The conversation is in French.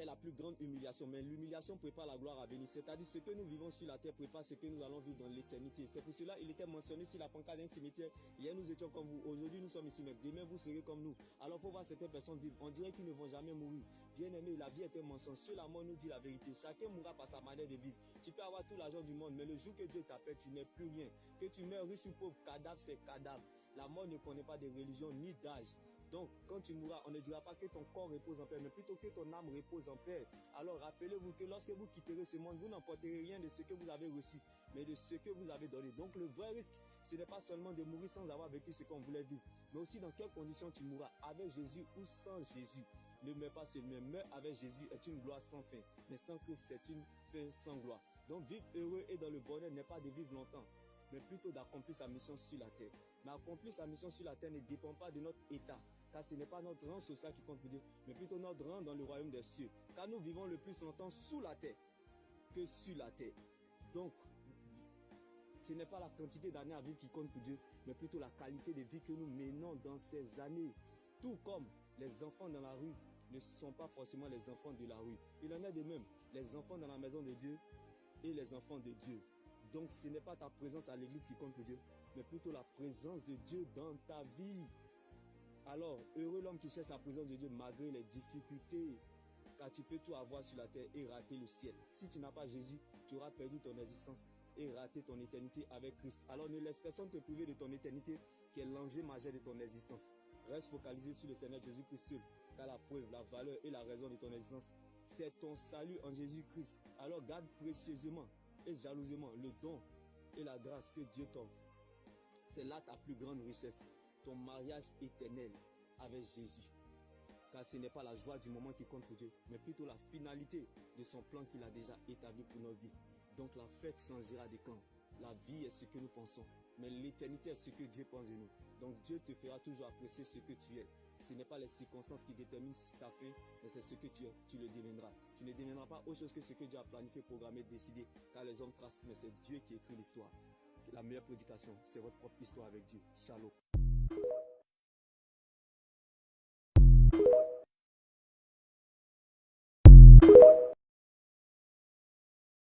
est la plus grande humiliation. Mais l'humiliation prépare la gloire à venir. C'est-à-dire ce que nous vivons sur la terre prépare ce que nous allons vivre dans l'éternité. C'est pour cela qu'il était mentionné sur la pancarte d'un cimetière. Hier nous étions comme vous. Aujourd'hui nous sommes ici. Mais demain vous serez comme nous. Alors il faut voir certaines personnes vivre. On dirait qu'ils ne vont jamais mourir. Bien aimé, la vie est un mensonge. Sur la mort nous dit la vérité. Chacun mourra par sa manière de vivre. Tu peux avoir tout l'argent du monde. Mais le jour que Dieu t'appelle, tu n'es plus rien. Que tu meurs riche ou pauvre, cadavre c'est cadavre. La mort ne connaît pas de religion ni d'âge. Donc, quand tu mourras, on ne dira pas que ton corps repose en paix, mais plutôt que ton âme repose en paix. Alors, rappelez-vous que lorsque vous quitterez ce monde, vous n'emporterez rien de ce que vous avez reçu, mais de ce que vous avez donné. Donc, le vrai risque, ce n'est pas seulement de mourir sans avoir vécu ce qu'on voulait vivre, mais aussi dans quelles conditions tu mourras, avec Jésus ou sans Jésus. Ne meurs pas seul, mais meurs avec Jésus est une gloire sans fin, mais sans Christ, c'est une fin sans gloire. Donc, vivre heureux et dans le bonheur n'est pas de vivre longtemps, mais plutôt d'accomplir sa mission sur la terre. Mais accomplir sa mission sur la terre ne dépend pas de notre état, car ce n'est pas notre rang social qui compte pour Dieu, mais plutôt notre rang dans le royaume des cieux. Car nous vivons le plus longtemps sous la terre que sur la terre. Donc, ce n'est pas la quantité d'années à vivre qui compte pour Dieu, mais plutôt la qualité de vie que nous menons dans ces années. Tout comme les enfants dans la rue ne sont pas forcément les enfants de la rue. Il en est de même, les enfants dans la maison de Dieu et les enfants de Dieu. Donc, ce n'est pas ta présence à l'église qui compte pour Dieu, mais plutôt la présence de Dieu dans ta vie. Alors, heureux l'homme qui cherche la présence de Dieu malgré les difficultés, car tu peux tout avoir sur la terre et rater le ciel. Si tu n'as pas Jésus, tu auras perdu ton existence et raté ton éternité avec Christ. Alors ne laisse personne te priver de ton éternité, qui est l'enjeu majeur de ton existence. Reste focalisé sur le Seigneur Jésus-Christ seul, car la preuve, la valeur et la raison de ton existence, c'est ton salut en Jésus-Christ. Alors garde précieusement et jalousement le don et la grâce que Dieu t'offre. C'est là ta plus grande richesse, ton mariage éternel avec Jésus. Car ce n'est pas la joie du moment qui compte pour Dieu, mais plutôt la finalité de son plan qu'il a déjà établi pour nos vies. Donc la fête changera de camp. La vie est ce que nous pensons, mais l'éternité est ce que Dieu pense de nous. Donc Dieu te fera toujours apprécier ce que tu es. Ce n'est pas les circonstances qui déterminent ce que tu as fait, mais c'est ce que tu es. Tu le deviendras. Tu ne deviendras pas autre chose que ce que Dieu a planifié, programmé, décidé. Car les hommes tracent, mais c'est Dieu qui écrit l'histoire. La meilleure prédication, c'est votre propre histoire avec Dieu. Shalom.